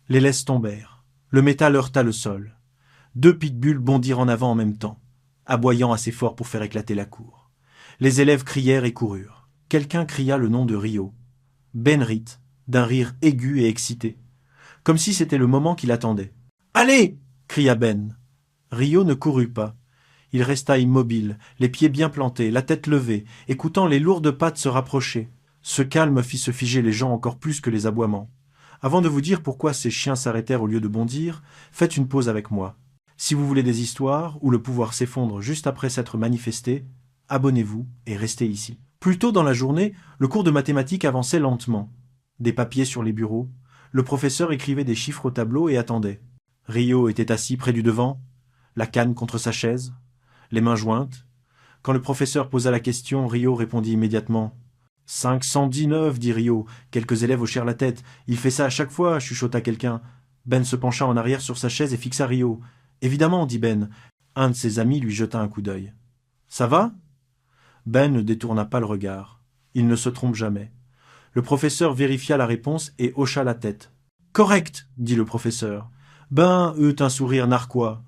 Les laisses tombèrent. Le métal heurta le sol. 2 pitbulls bondirent en avant en même temps, aboyant assez fort pour faire éclater la cour. Les élèves crièrent et coururent. Quelqu'un cria le nom de Rio. Ben rit, d'un rire aigu et excité, comme si c'était le moment qu'il attendait. « Allez !» cria Ben. Rio ne courut pas. Il resta immobile, les pieds bien plantés, la tête levée, écoutant les lourdes pattes se rapprocher. Ce calme fit se figer les gens encore plus que les aboiements. Avant de vous dire pourquoi ces chiens s'arrêtèrent au lieu de bondir, faites une pause avec moi. Si vous voulez des histoires où le pouvoir s'effondre juste après s'être manifesté, abonnez-vous et restez ici. Plus tôt dans la journée, le cours de mathématiques avançait lentement. Des papiers sur les bureaux, le professeur écrivait des chiffres au tableau et attendait. Rio était assis près du devant, la canne contre sa chaise, les mains jointes. Quand le professeur posa la question, Rio répondit immédiatement. « 519, dit Rio. Quelques élèves hochèrent la tête. Il fait ça à chaque fois, chuchota quelqu'un. Ben se pencha en arrière sur sa chaise et fixa Rio. Évidemment, dit Ben. Un de ses amis lui jeta un coup d'œil. Ça va? Ben ne détourna pas le regard. Il ne se trompe jamais. Le professeur vérifia la réponse et hocha la tête. Correct, dit le professeur. Ben eut un sourire narquois.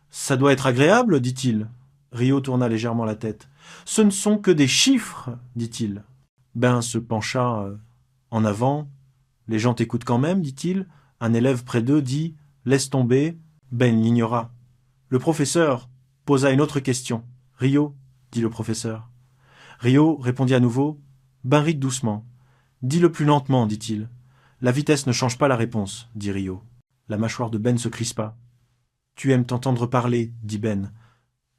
Ça doit être agréable, dit-il. Rio tourna légèrement la tête. Ce ne sont que des chiffres, dit-il. Ben se pencha en avant. Les gens t'écoutent quand même, dit-il. Un élève près d'eux dit « Laisse tomber ». Ben l'ignora. Le professeur posa une autre question. « Rio », dit le professeur. Rio répondit à nouveau « Ben rit doucement ». « Dis-le plus lentement, dit-il. La vitesse ne change pas la réponse, dit Rio. La mâchoire de Ben se crispa. Tu aimes t'entendre parler, dit Ben.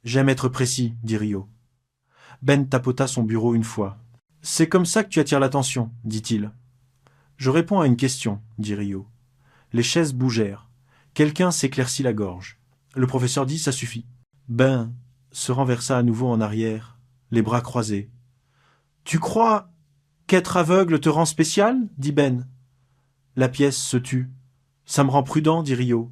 J'aime être précis, dit Rio. Ben tapota son bureau une fois. C'est comme ça que tu attires l'attention, dit-il. Je réponds à une question, dit Rio. Les chaises bougèrent. Quelqu'un s'éclaircit la gorge. Le professeur dit ça suffit. Ben se renversa à nouveau en arrière, les bras croisés. Tu crois qu'être aveugle te rend spécial, dit Ben. La pièce se tut. Ça me rend prudent, dit Rio.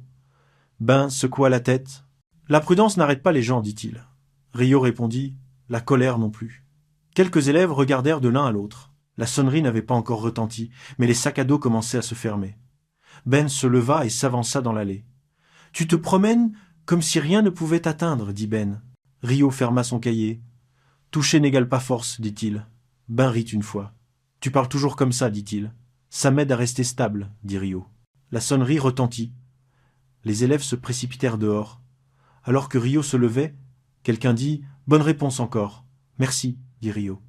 Ben secoua la tête. La prudence n'arrête pas les gens, dit-il. Rio répondit, la colère non plus. Quelques élèves regardèrent de l'un à l'autre. La sonnerie n'avait pas encore retenti, mais les sacs à dos commençaient à se fermer. Ben se leva et s'avança dans l'allée. Tu te promènes comme si rien ne pouvait t'atteindre, dit Ben. Rio ferma son cahier. Toucher n'égale pas force, dit-il. Ben rit une fois. Tu parles toujours comme ça, dit-il. Ça m'aide à rester stable, dit Rio. La sonnerie retentit. Les élèves se précipitèrent dehors. Alors que Rio se levait, quelqu'un dit « Bonne réponse encore. Merci, dit Rio.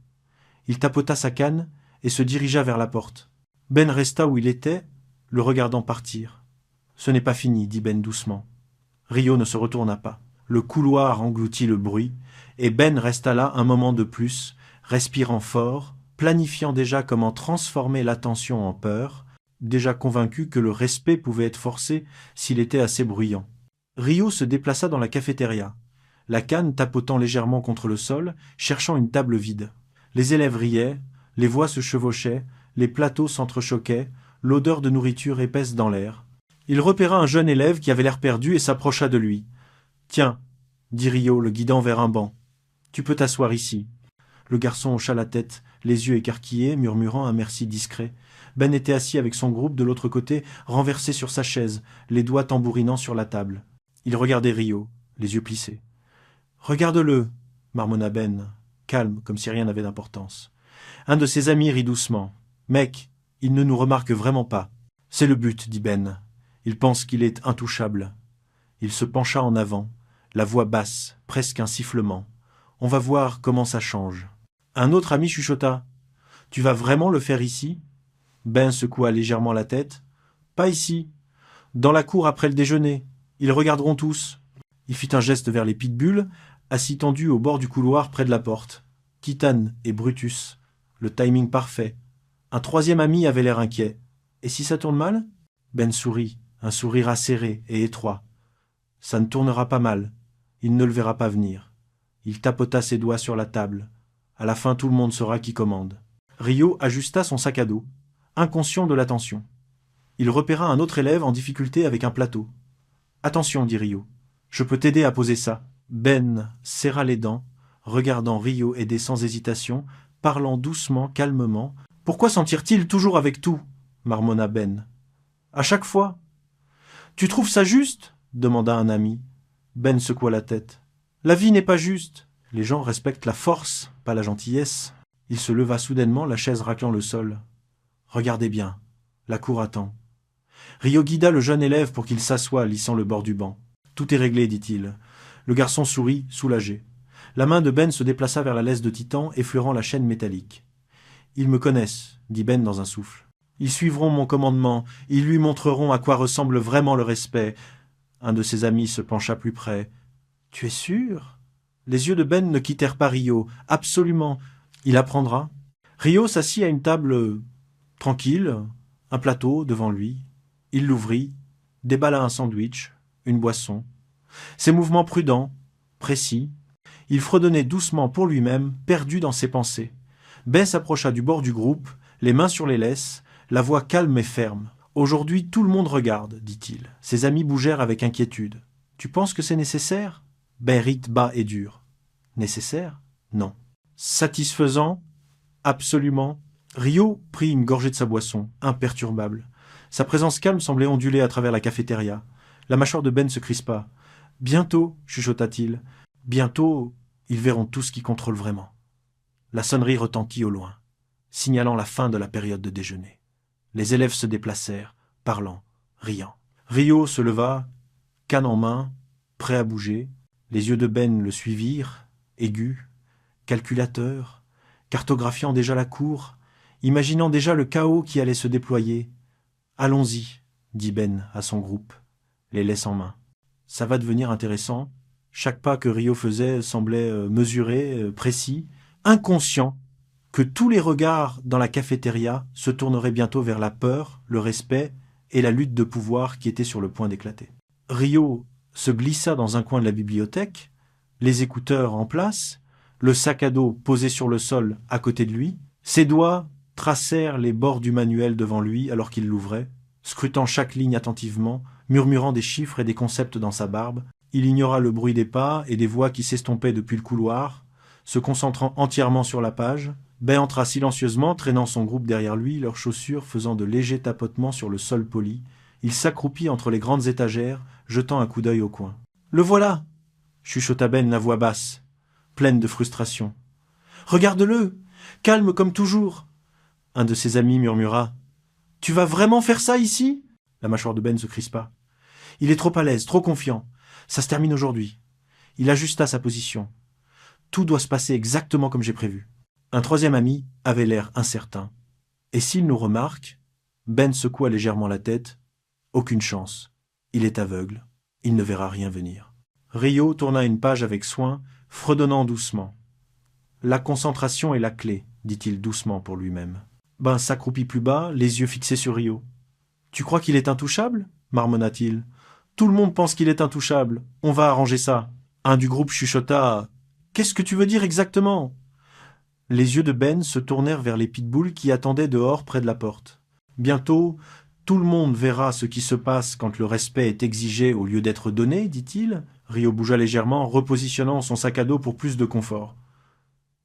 Il tapota sa canne et se dirigea vers la porte. Ben resta où il était, le regardant partir. Ce n'est pas fini, dit Ben doucement. Rio ne se retourna pas. Le couloir engloutit le bruit, et Ben resta là un moment de plus, respirant fort, planifiant déjà comment transformer l'attention en peur, déjà convaincu que le respect pouvait être forcé s'il était assez bruyant. Rio se déplaça dans la cafétéria, la canne tapotant légèrement contre le sol, cherchant une table vide. Les élèves riaient, les voix se chevauchaient, les plateaux s'entrechoquaient, l'odeur de nourriture épaisse dans l'air. Il repéra un jeune élève qui avait l'air perdu et s'approcha de lui. « Tiens, » dit Rio, le guidant vers un banc. « Tu peux t'asseoir ici. » Le garçon hocha la tête, les yeux écarquillés, murmurant un merci discret. Ben était assis avec son groupe de l'autre côté, renversé sur sa chaise, les doigts tambourinant sur la table. Il regardait Rio, les yeux plissés. « Regarde-le, » marmonna Ben, calme, comme si rien n'avait d'importance. Un de ses amis rit doucement. « Mec, il ne nous remarque vraiment pas. »« C'est le but, » dit Ben. « Il pense qu'il est intouchable. » Il se pencha en avant, la voix basse, presque un sifflement. « On va voir comment ça change. » Un autre ami chuchota. « Tu vas vraiment le faire ici ?» Ben secoua légèrement la tête. « Pas ici. Dans la cour après le déjeuner. Ils regarderont tous. » Il fit un geste vers les pitbulls, assis tendus au bord du couloir près de la porte. Kitane et Brutus. Le timing parfait. Un troisième ami avait l'air inquiet. « Et si ça tourne mal ?» Ben sourit, un sourire acéré et étroit. « Ça ne tournera pas mal. Il ne le verra pas venir. » Il tapota ses doigts sur la table. À la fin, tout le monde saura qui commande. Rio ajusta son sac à dos, inconscient de l'attention. Il repéra un autre élève en difficulté avec un plateau. « Attention, dit Rio. Je peux t'aider à poser ça. » Ben serra les dents, regardant Rio aider sans hésitation, parlant doucement, calmement. « Pourquoi s'en tire-t-il toujours avec tout ?» marmonna Ben. « À chaque fois. Tu trouves ça juste? Demanda un ami. Ben secoua la tête. La vie n'est pas juste. Les gens respectent la force, pas la gentillesse. Il se leva soudainement, la chaise raclant le sol. Regardez bien, la cour attend. Rio guida le jeune élève pour qu'il s'assoie, lissant le bord du banc. Tout est réglé, dit-il. Le garçon sourit, soulagé. La main de Ben se déplaça vers la laisse de titan, effleurant la chaîne métallique. Ils me connaissent, dit Ben dans un souffle. Ils suivront mon commandement, ils lui montreront à quoi ressemble vraiment le respect. Un de ses amis se pencha plus près. Tu es sûr? Les yeux de Ben ne quittèrent pas Rio. Absolument. Il apprendra. Rio s'assit à une table tranquille, un plateau devant lui. Il l'ouvrit, déballa un sandwich, une boisson. Ses mouvements prudents, précis. Il fredonnait doucement pour lui-même, perdu dans ses pensées. Ben s'approcha du bord du groupe, les mains sur les laisses, la voix calme et ferme. « Aujourd'hui, tout le monde regarde, dit-il. » Ses amis bougèrent avec inquiétude. « Tu penses que c'est nécessaire ?» Ben rit bas et dur. « Nécessaire ? Non. » « Satisfaisant ? Absolument. » Rio prit une gorgée de sa boisson, imperturbable. Sa présence calme semblait onduler à travers la cafétéria. La mâchoire de Ben se crispa. « Bientôt, chuchota-t-il. Bientôt, ils verront tout ce qui contrôle vraiment. » La sonnerie retentit au loin, signalant la fin de la période de déjeuner. Les élèves se déplacèrent, parlant, riant. Rio se leva, canne en main, prêt à bouger. Les yeux de Ben le suivirent, aigus, calculateur, cartographiant déjà la cour, imaginant déjà le chaos qui allait se déployer. « Allons-y, » dit Ben à son groupe, les laisse en main. Ça va devenir intéressant. Chaque pas que Rio faisait semblait mesuré, précis, inconscient que tous les regards dans la cafétéria se tourneraient bientôt vers la peur, le respect et la lutte de pouvoir qui était sur le point d'éclater. Rio se glissa dans un coin de la bibliothèque, les écouteurs en place, le sac à dos posé sur le sol à côté de lui. Ses doigts tracèrent les bords du manuel devant lui alors qu'il l'ouvrait, scrutant chaque ligne attentivement, murmurant des chiffres et des concepts dans sa barbe. Il ignora le bruit des pas et des voix qui s'estompaient depuis le couloir. Se concentrant entièrement sur la page, Ben entra silencieusement, traînant son groupe derrière lui, leurs chaussures faisant de légers tapotements sur le sol poli. Il s'accroupit entre les grandes étagères, jetant un coup d'œil au coin. « Le voilà !» chuchota Ben la voix basse, pleine de frustration. « Regarde-le, calme comme toujours !» Un de ses amis murmura. « Tu vas vraiment faire ça ici ?» La mâchoire de Ben se crispa. « Il est trop à l'aise, trop confiant. Ça se termine aujourd'hui. » Il ajusta sa position. « Tout doit se passer exactement comme j'ai prévu. » Un troisième ami avait l'air incertain. « Et s'il nous remarque ?» Ben secoua légèrement la tête. « Aucune chance. Il est aveugle. Il ne verra rien venir. » Rio tourna une page avec soin, fredonnant doucement. « La concentration est la clé, » dit-il doucement pour lui-même. Ben s'accroupit plus bas, les yeux fixés sur Rio. « Tu crois qu'il est intouchable ?» marmonna-t-il. « Tout le monde pense qu'il est intouchable. On va arranger ça. » Un du groupe chuchota. « Qu'est-ce que tu veux dire exactement ?» Les yeux de Ben se tournèrent vers les pitbulls qui attendaient dehors près de la porte. Bientôt, tout le monde verra ce qui se passe quand le respect est exigé au lieu d'être donné, dit-il. Rio bougea légèrement, repositionnant son sac à dos pour plus de confort.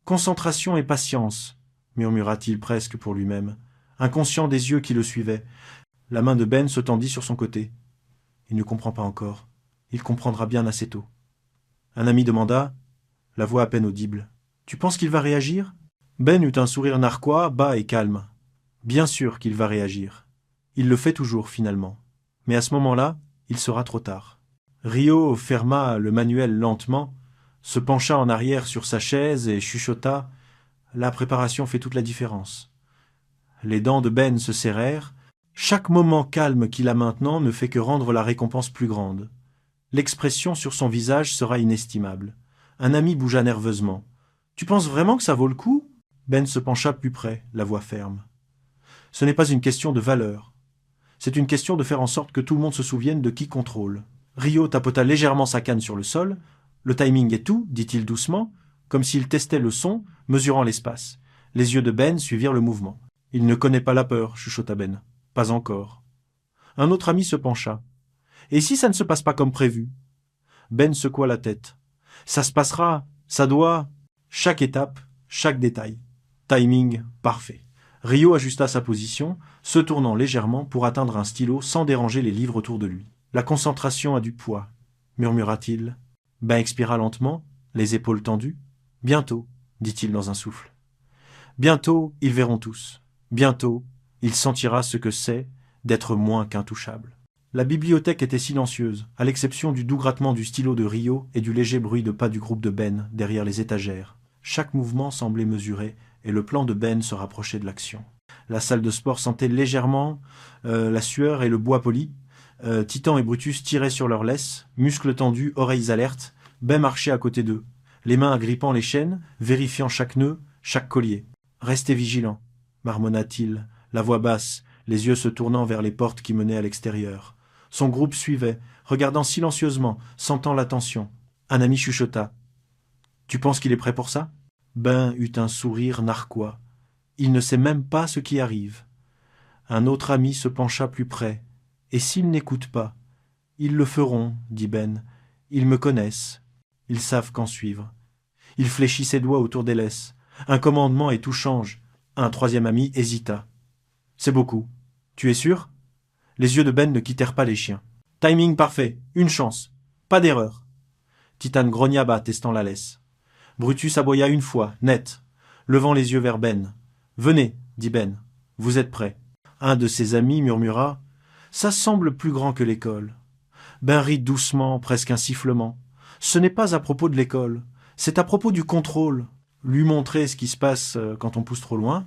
Concentration et patience, murmura-t-il presque pour lui-même, inconscient des yeux qui le suivaient. La main de Ben se tendit sur son côté. Il ne comprend pas encore. Il comprendra bien assez tôt. Un ami demanda, la voix à peine audible. « Tu penses qu'il va réagir ?» Ben eut un sourire narquois, bas et calme. Bien sûr qu'il va réagir. Il le fait toujours, finalement. Mais à ce moment-là, il sera trop tard. Rio ferma le manuel lentement, se pencha en arrière sur sa chaise et chuchota. La préparation fait toute la différence. Les dents de Ben se serrèrent. Chaque moment calme qu'il a maintenant ne fait que rendre la récompense plus grande. L'expression sur son visage sera inestimable. Un ami bougea nerveusement. « Tu penses vraiment que ça vaut le coup ?» Ben se pencha plus près, la voix ferme. « Ce n'est pas une question de valeur. C'est une question de faire en sorte que tout le monde se souvienne de qui contrôle. » Rio tapota légèrement sa canne sur le sol. « Le timing est tout, dit-il doucement, comme s'il testait le son, mesurant l'espace. » Les yeux de Ben suivirent le mouvement. « Il ne connaît pas la peur, » chuchota Ben. « Pas encore. » Un autre ami se pencha. « Et si ça ne se passe pas comme prévu ?» Ben secoua la tête. « Ça se passera, ça doit... » Chaque étape, chaque détail. Timing parfait. Rio ajusta sa position, se tournant légèrement pour atteindre un stylo sans déranger les livres autour de lui. La concentration a du poids, murmura-t-il. Ben expira lentement, les épaules tendues. Bientôt, dit-il dans un souffle. Bientôt, ils verront tous. Bientôt, il sentira ce que c'est d'être moins qu'intouchable. La bibliothèque était silencieuse, à l'exception du doux grattement du stylo de Rio et du léger bruit de pas du groupe de Ben derrière les étagères. Chaque mouvement semblait mesuré, et le plan de Ben se rapprochait de l'action. La salle de sport sentait légèrement la sueur et le bois poli. Titan et Brutus tiraient sur leurs laisses, muscles tendus, oreilles alertes. Ben marchait à côté d'eux, les mains agrippant les chaînes, vérifiant chaque nœud, chaque collier. « Restez vigilants, marmonna-t-il, la voix basse, les yeux se tournant vers les portes qui menaient à l'extérieur. Son groupe suivait, regardant silencieusement, sentant la tension. Un ami chuchota. « Tu penses qu'il est prêt pour ça ?» Ben eut un sourire narquois. Il ne sait même pas ce qui arrive. Un autre ami se pencha plus près. « Et s'ils n'écoutent pas ?»« Ils le feront, dit Ben. Ils me connaissent. Ils savent qu'en suivre. » Il fléchit ses doigts autour des laisses. Un commandement et tout change. Un troisième ami hésita. « C'est beaucoup. Tu es sûr ?» Les yeux de Ben ne quittèrent pas les chiens. « Timing parfait. Une chance. Pas d'erreur. » Titan grogna bas, testant la laisse. Brutus aboya une fois, net, levant les yeux vers Ben. « Venez, dit Ben. Vous êtes prêts. » Un de ses amis murmura. « Ça semble plus grand que l'école. » Ben rit doucement, presque un sifflement. « Ce n'est pas à propos de l'école. C'est à propos du contrôle. » Lui montrer ce qui se passe quand on pousse trop loin.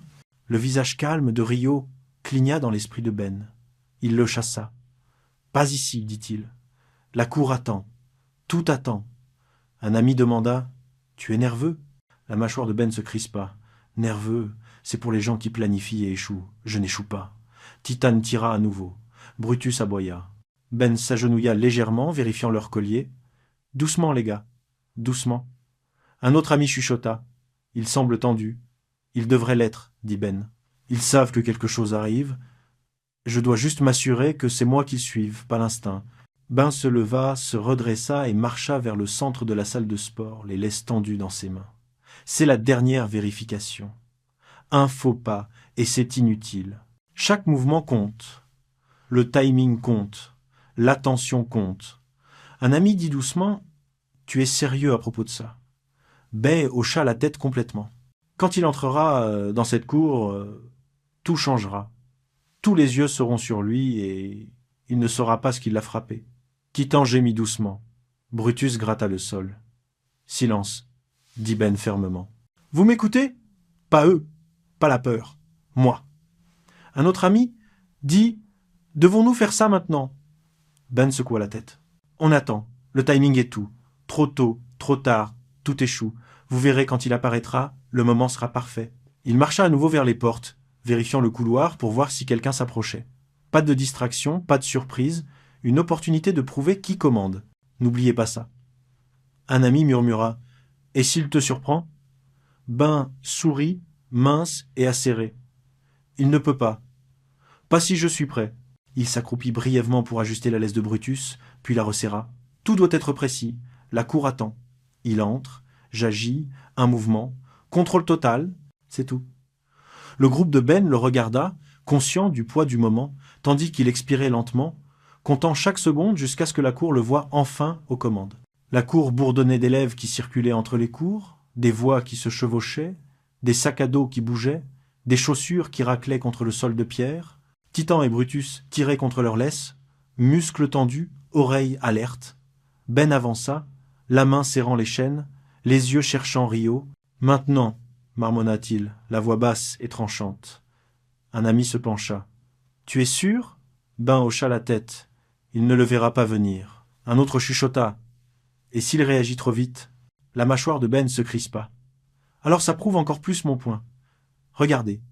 Le visage calme de Rio cligna dans l'esprit de Ben. Il le chassa. « Pas ici, dit-il. La cour attend. Tout attend. » Un ami demanda. « Tu es nerveux ?» La mâchoire de Ben se crispa. « Nerveux, c'est pour les gens qui planifient et échouent. Je n'échoue pas. » Titan tira à nouveau. Brutus aboya. Ben s'agenouilla légèrement, vérifiant leur collier. « Doucement, les gars. Doucement. » Un autre ami chuchota. « Il semble tendu. »« Il devrait l'être, dit Ben. Ils savent que quelque chose arrive. Je dois juste m'assurer que c'est moi qu'ils suivent, pas l'instinct. » Ben se leva, se redressa et marcha vers le centre de la salle de sport, les laisses tendues dans ses mains. C'est la dernière vérification. Un faux pas, et c'est inutile. Chaque mouvement compte. Le timing compte. L'attention compte. Un ami dit doucement « Tu es sérieux à propos de ça ?» Ben hocha la tête complètement. Quand il entrera dans cette cour, tout changera. Tous les yeux seront sur lui et il ne saura pas ce qui l'a frappé. Titan gémit doucement. Brutus gratta le sol. « Silence, » dit Ben fermement. « Vous m'écoutez ? Pas eux, pas la peur. Moi. » Un autre ami dit « Devons-nous faire ça maintenant ?» Ben secoua la tête. « On attend. Le timing est tout. Trop tôt, trop tard, tout échoue. Vous verrez quand il apparaîtra, le moment sera parfait. » Il marcha à nouveau vers les portes, vérifiant le couloir pour voir si quelqu'un s'approchait. Pas de distraction, pas de surprise, une opportunité de prouver qui commande. N'oubliez pas ça. Un ami murmura « Et s'il te surprend ?» Ben sourit, mince et acéré. « Il ne peut pas. Pas si je suis prêt. » Il s'accroupit brièvement pour ajuster la laisse de Brutus, puis la resserra. « Tout doit être précis. La cour attend. » Il entre, j'agis, un mouvement, contrôle total, c'est tout. Le groupe de Ben le regarda, conscient du poids du moment, tandis qu'il expirait lentement, comptant chaque seconde jusqu'à ce que la cour le voie enfin aux commandes. La cour bourdonnait d'élèves qui circulaient entre les cours, des voix qui se chevauchaient, des sacs à dos qui bougeaient, des chaussures qui raclaient contre le sol de pierre. Titan et Brutus tiraient contre leurs laisses, muscles tendus, oreilles alertes. Ben avança, la main serrant les chaînes, les yeux cherchant Rio. « Maintenant, » marmonna-t-il, la voix basse et tranchante. Un ami se pencha. « Tu es sûr ?» Ben hocha la tête. Il ne le verra pas venir. Un autre chuchota. Et s'il réagit trop vite? La mâchoire de Ben se crispa. Alors ça prouve encore plus mon point. Regardez.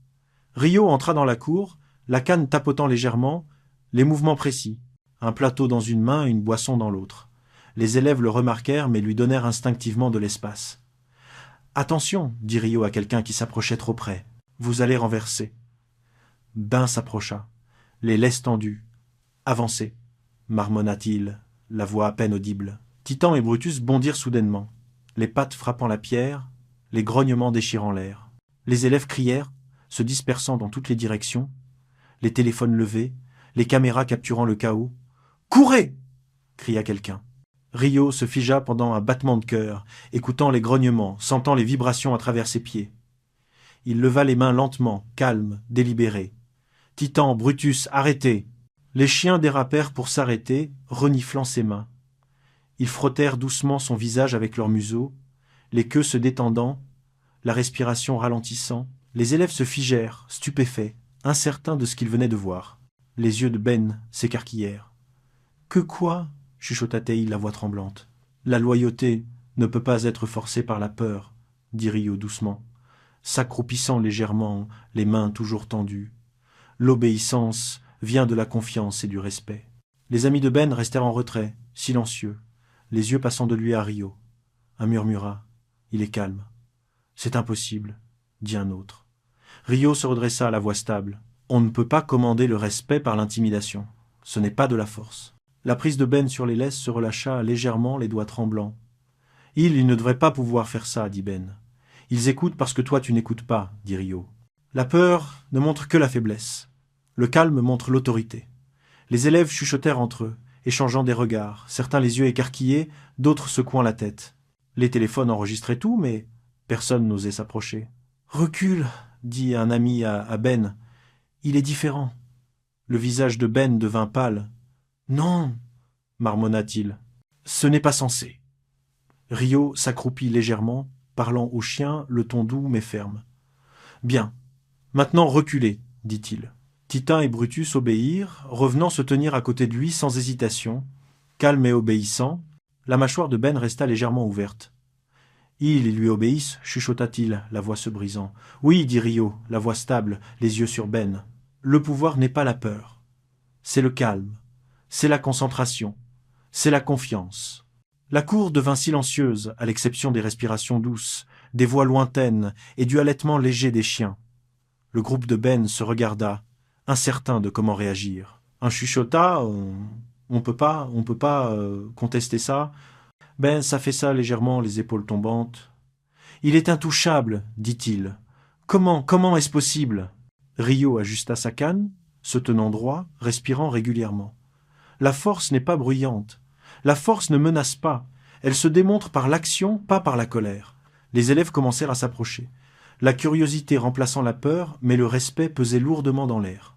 Rio entra dans la cour, la canne tapotant légèrement, les mouvements précis. Un plateau dans une main, une boisson dans l'autre. Les élèves le remarquèrent, mais lui donnèrent instinctivement de l'espace. « Attention, dit Rio à quelqu'un qui s'approchait trop près. Vous allez renverser. » Ben s'approcha, les laisses tendues. « Avancez, marmonna-t-il, la voix à peine audible. » Titan et Brutus bondirent soudainement, les pattes frappant la pierre, les grognements déchirant l'air. Les élèves crièrent, se dispersant dans toutes les directions, les téléphones levés, les caméras capturant le chaos. « Courez ! cria quelqu'un. Rio se figea pendant un battement de cœur, écoutant les grognements, sentant les vibrations à travers ses pieds. Il leva les mains lentement, calme, délibéré. « Titan, Brutus, arrêtez !» Les chiens dérapèrent pour s'arrêter, reniflant ses mains. Ils frottèrent doucement son visage avec leurs museaux, les queues se détendant, la respiration ralentissant. Les élèves se figèrent, stupéfaits, incertains de ce qu'ils venaient de voir. Les yeux de Ben s'écarquillèrent. « Que quoi ?» chuchota-t-il, la voix tremblante. « La loyauté ne peut pas être forcée par la peur, » dit Rio doucement, s'accroupissant légèrement, les mains toujours tendues. L'obéissance vient de la confiance et du respect. Les amis de Ben restèrent en retrait, silencieux, les yeux passant de lui à Rio. Un murmura. « Il est calme. »« C'est impossible, » dit un autre. Rio se redressa à la voix stable. « On ne peut pas commander le respect par l'intimidation. Ce n'est pas de la force. » La prise de Ben sur les laisses se relâcha légèrement, les doigts tremblants. « Ils ne devraient pas pouvoir faire ça, » dit Ben. « Ils écoutent parce que toi tu n'écoutes pas, » dit Rio. La peur ne montre que la faiblesse. Le calme montre l'autorité. Les élèves chuchotèrent entre eux, échangeant des regards, certains les yeux écarquillés, d'autres secouant la tête. Les téléphones enregistraient tout, mais personne n'osait s'approcher. « Recule, » dit un ami à Ben. « Il est différent. » Le visage de Ben devint pâle. « Non, » marmonna-t-il. « Ce n'est pas censé. » Rio s'accroupit légèrement, parlant au chien, le ton doux mais ferme. « Bien. Maintenant reculez, » dit-il. Titan et Brutus obéirent, revenant se tenir à côté de lui sans hésitation. Calme et obéissant, la mâchoire de Ben resta légèrement ouverte. « Ils lui obéissent, » chuchota-t-il, la voix se brisant. « Oui, » dit Rio, la voix stable, les yeux sur Ben. « Le pouvoir n'est pas la peur. C'est le calme. C'est la concentration. C'est la confiance. » La cour devint silencieuse, à l'exception des respirations douces, des voix lointaines et du halètement léger des chiens. Le groupe de Ben se regarda, incertain de comment réagir. Un chuchota, on peut pas contester ça. Ben s'affaissa ça légèrement, les épaules tombantes. « Il est intouchable, » dit-il. « Comment est-ce possible ?» Rio ajusta sa canne, se tenant droit, respirant régulièrement. La force n'est pas bruyante. La force ne menace pas. Elle se démontre par l'action, pas par la colère. Les élèves commencèrent à s'approcher. La curiosité remplaçant la peur, mais le respect pesait lourdement dans l'air.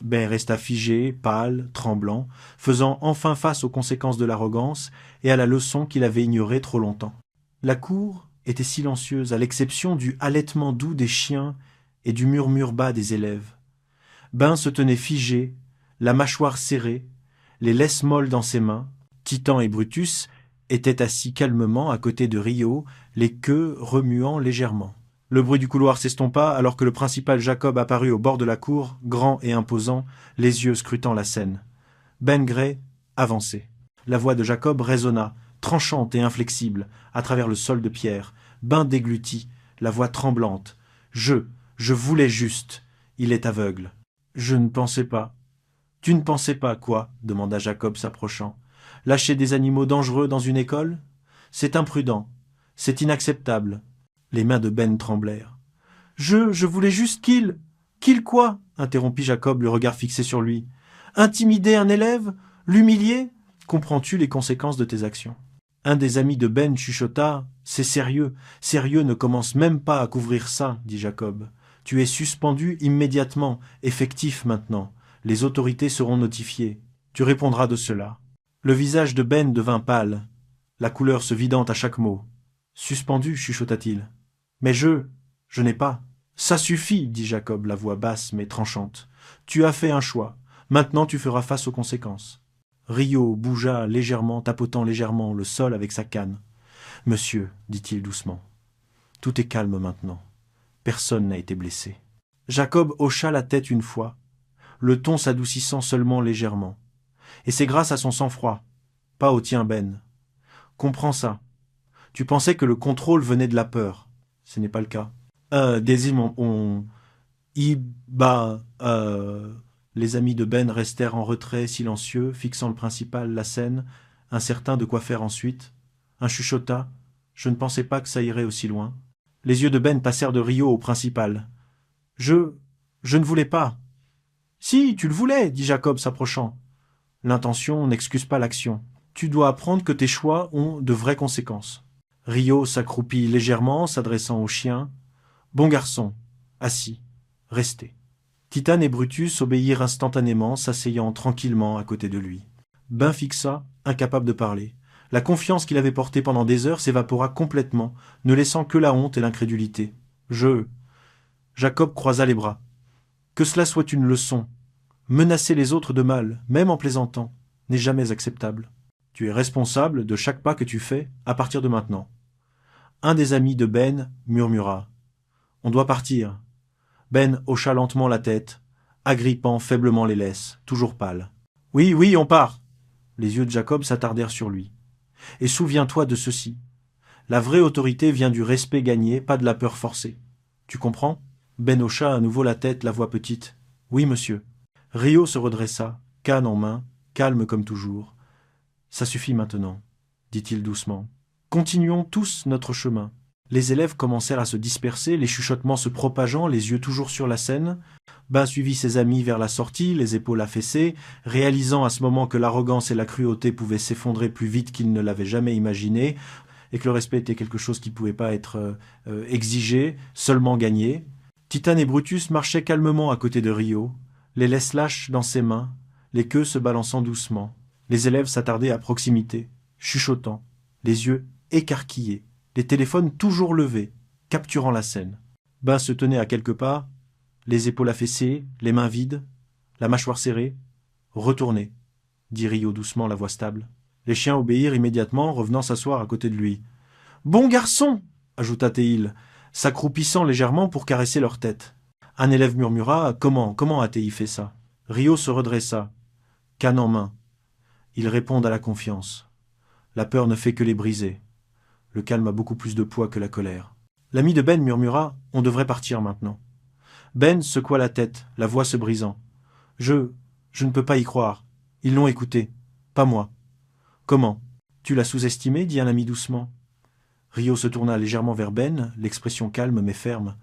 Ben resta figé, pâle, tremblant, faisant enfin face aux conséquences de l'arrogance et à la leçon qu'il avait ignorée trop longtemps. La cour était silencieuse, à l'exception du halètement doux des chiens et du murmure bas des élèves. Ben se tenait figé, la mâchoire serrée, les laisses molles dans ses mains. Titan et Brutus étaient assis calmement à côté de Rio, les queues remuant légèrement. Le bruit du couloir s'estompa alors que le principal Jacob apparut au bord de la cour, grand et imposant, les yeux scrutant la scène. Ben Gray avançait. La voix de Jacob résonna, tranchante et inflexible, à travers le sol de pierre. Ben déglutit, la voix tremblante. « Je voulais juste. Il est aveugle. » « Je ne pensais pas. »« Tu ne pensais pas quoi ?» demanda Jacob s'approchant. « Lâcher des animaux dangereux dans une école ? C'est imprudent. C'est inacceptable. » Les mains de Ben tremblèrent. « Je voulais juste qu'il... »« Qu'il quoi ?» interrompit Jacob, le regard fixé sur lui. « Intimider un élève ? L'humilier ? Comprends-tu les conséquences de tes actions ?» Un des amis de Ben chuchota. « C'est sérieux. Sérieux ne commence même pas à couvrir ça, » dit Jacob. « Tu es suspendu immédiatement, effectif maintenant. Les autorités seront notifiées. Tu répondras de cela. » Le visage de Ben devint pâle, la couleur se vidant à chaque mot. « Suspendu, » chuchota-t-il. « Mais je n'ai pas. »« Ça suffit, » dit Jacob, la voix basse mais tranchante. « Tu as fait un choix. Maintenant tu feras face aux conséquences. » Rio bougea légèrement, tapotant légèrement le sol avec sa canne. « Monsieur, » dit-il doucement, « tout est calme maintenant. Personne n'a été blessé. » Jacob hocha la tête une fois, le ton s'adoucissant seulement légèrement. « Et c'est grâce à son sang-froid, pas au tien, Ben. Comprends ça. Tu pensais que le contrôle venait de la peur. Ce n'est pas le cas. » Les amis de Ben restèrent en retrait, silencieux, fixant le principal, la scène, incertains de quoi faire ensuite. Un chuchota. « Je ne pensais pas que ça irait aussi loin. » Les yeux de Ben passèrent de Rio au principal. « Je ne voulais pas. »« Si, tu le voulais, » dit Jacob s'approchant. « L'intention n'excuse pas l'action. » Tu dois apprendre que tes choix ont de vraies conséquences. Rio s'accroupit légèrement, s'adressant au chien. Bon garçon, assis, restez. Titane et Brutus obéirent instantanément, s'asseyant tranquillement à côté de lui. Ben fixa, incapable de parler. La confiance qu'il avait portée pendant des heures s'évapora complètement, ne laissant que la honte et l'incrédulité. Jacob croisa les bras. Que cela soit une leçon. Menacer les autres de mal, même en plaisantant, n'est jamais acceptable. Tu es responsable de chaque pas que tu fais à partir de maintenant. Un des amis de Ben murmura. On doit partir. Ben hocha lentement la tête, agrippant faiblement les laisses, toujours pâle. Oui, oui, on part. Les yeux de Jacob s'attardèrent sur lui. Et souviens-toi de ceci. La vraie autorité vient du respect gagné, pas de la peur forcée. Tu comprends? Ben hocha à nouveau la tête, la voix petite. Oui, monsieur. Rio se redressa, canne en main, calme comme toujours. Ça suffit maintenant, dit-il doucement. Continuons tous notre chemin. Les élèves commencèrent à se disperser, les chuchotements se propageant, les yeux toujours sur la scène. Ben suivit ses amis vers la sortie, les épaules affaissées, réalisant à ce moment que l'arrogance et la cruauté pouvaient s'effondrer plus vite qu'il ne l'avait jamais imaginé, et que le respect était quelque chose qui ne pouvait pas être exigé, seulement gagné. Titane et Brutus marchaient calmement à côté de Rio, les laisses lâches dans ses mains, les queues se balançant doucement. Les élèves s'attardaient à proximité, chuchotant, les yeux écarquillés, les téléphones toujours levés, capturant la scène. Ben se tenait à quelques pas, les épaules affaissées, les mains vides, la mâchoire serrée. Retournez, dit Rio doucement, la voix stable. Les chiens obéirent immédiatement, revenant s'asseoir à côté de lui. Bon garçon, ajouta Théil, s'accroupissant légèrement pour caresser leur tête. Un élève murmura. Comment a-t-il fait ça? Rio se redressa, canne en main. Ils répondent à la confiance. La peur ne fait que les briser. Le calme a beaucoup plus de poids que la colère. L'ami de Ben murmura. On devrait partir maintenant. Ben secoua la tête, la voix se brisant. Je ne peux pas y croire. Ils l'ont écouté. Pas moi. Comment? Tu l'as sous-estimé, dit un ami doucement. Rio se tourna légèrement vers Ben, l'expression calme mais ferme.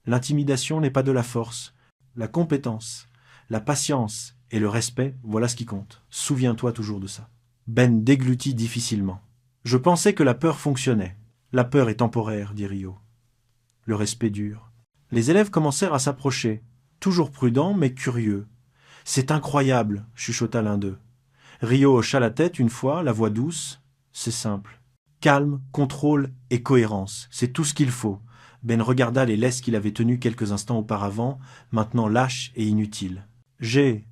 L'intimidation n'est pas de la force. La compétence, la patience et le respect, voilà ce qui compte. Souviens-toi toujours de ça. Ben déglutit difficilement. Je pensais que la peur fonctionnait. La peur est temporaire, dit Rio. Le respect dure. Les élèves commencèrent à s'approcher, toujours prudents mais curieux. C'est incroyable, chuchota l'un d'eux. Rio hocha la tête une fois, la voix douce. C'est simple. Calme, contrôle et cohérence, c'est tout ce qu'il faut. Ben regarda les laisses qu'il avait tenues quelques instants auparavant, maintenant lâches et inutiles. J'ai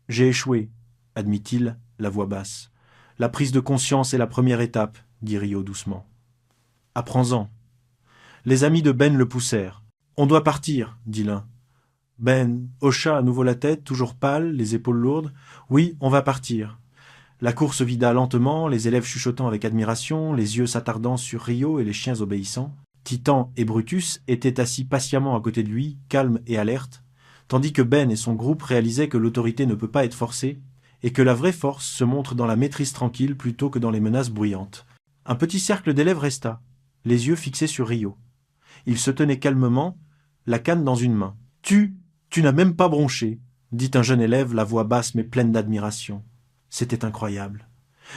échoué, admit-il, la voix basse. La prise de conscience est la première étape, dit Rio doucement. Apprends-en. Les amis de Ben le poussèrent. On doit partir, dit l'un. Ben hocha à nouveau la tête, toujours pâle, les épaules lourdes. Oui, on va partir. La cour se vida lentement, les élèves chuchotant avec admiration, les yeux s'attardant sur Rio et les chiens obéissant. Titan et Brutus étaient assis patiemment à côté de lui, calmes et alertes, tandis que Ben et son groupe réalisaient que l'autorité ne peut pas être forcée, et que la vraie force se montre dans la maîtrise tranquille plutôt que dans les menaces bruyantes. Un petit cercle d'élèves resta, les yeux fixés sur Rio. Il se tenait calmement, la canne dans une main. « Tu n'as même pas bronché », dit un jeune élève, la voix basse mais pleine d'admiration. C'était incroyable.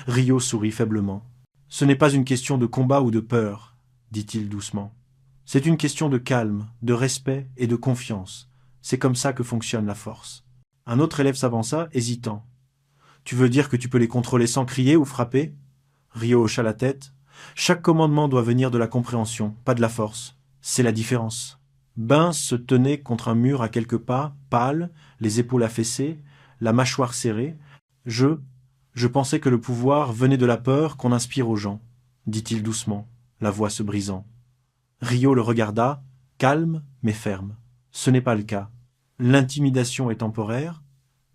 Rio sourit faiblement. « Ce n'est pas une question de combat ou de peur, » dit-il doucement. « C'est une question de calme, de respect et de confiance. C'est comme ça que fonctionne la force. » Un autre élève s'avança, hésitant. « Tu veux dire que tu peux les contrôler sans crier ou frapper ?» Rio hocha la tête. « Chaque commandement doit venir de la compréhension, pas de la force. C'est la différence. » Ben se tenait contre un mur à quelques pas, pâle, les épaules affaissées, la mâchoire serrée. « Je pensais que le pouvoir venait de la peur qu'on inspire aux gens, » dit-il doucement, la voix se brisant. Rio le regarda, calme mais ferme. Ce n'est pas le cas. L'intimidation est temporaire,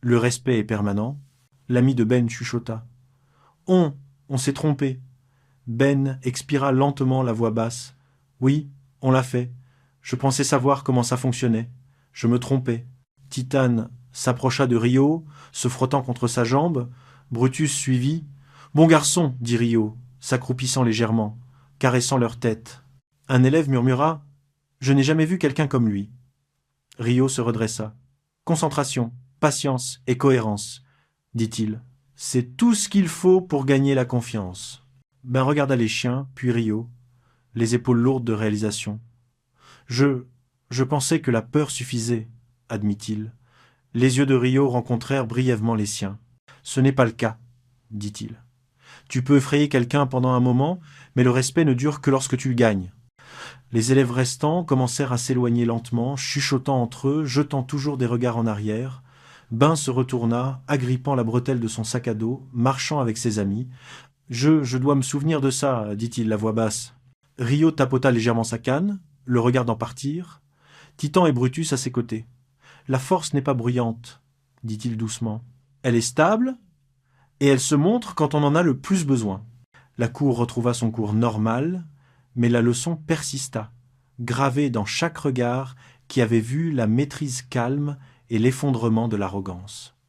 le respect est permanent. L'ami de Ben chuchota. On s'est trompé. Ben expira lentement, la voix basse. Oui, on l'a fait. Je pensais savoir comment ça fonctionnait. Je me trompais. Titane s'approcha de Rio, se frottant contre sa jambe. Brutus suivit. « Bon garçon, dit Rio, s'accroupissant légèrement, caressant leur tête. Un élève murmura. « Je n'ai jamais vu quelqu'un comme lui. » Rio se redressa. « Concentration, patience et cohérence, dit-il. C'est tout ce qu'il faut pour gagner la confiance. Ben regarda les chiens, puis Rio, les épaules lourdes de réalisation. Je pensais que la peur suffisait, admit-il. Les yeux de Rio rencontrèrent brièvement les siens. Ce n'est pas le cas, dit-il. Tu peux effrayer quelqu'un pendant un moment, mais le respect ne dure que lorsque tu le gagnes. Les élèves restants commencèrent à s'éloigner lentement, chuchotant entre eux, jetant toujours des regards en arrière. Ben se retourna, agrippant la bretelle de son sac à dos, marchant avec ses amis. Je dois me souvenir de ça, dit-il, la voix basse. Rio tapota légèrement sa canne, le regardant partir. Titan et Brutus à ses côtés. La force n'est pas bruyante, dit-il doucement. Elle est stable, et elle se montre quand on en a le plus besoin. La cour retrouva son cours normal, mais la leçon persista, gravée dans chaque regard qui avait vu la maîtrise calme et l'effondrement de l'arrogance.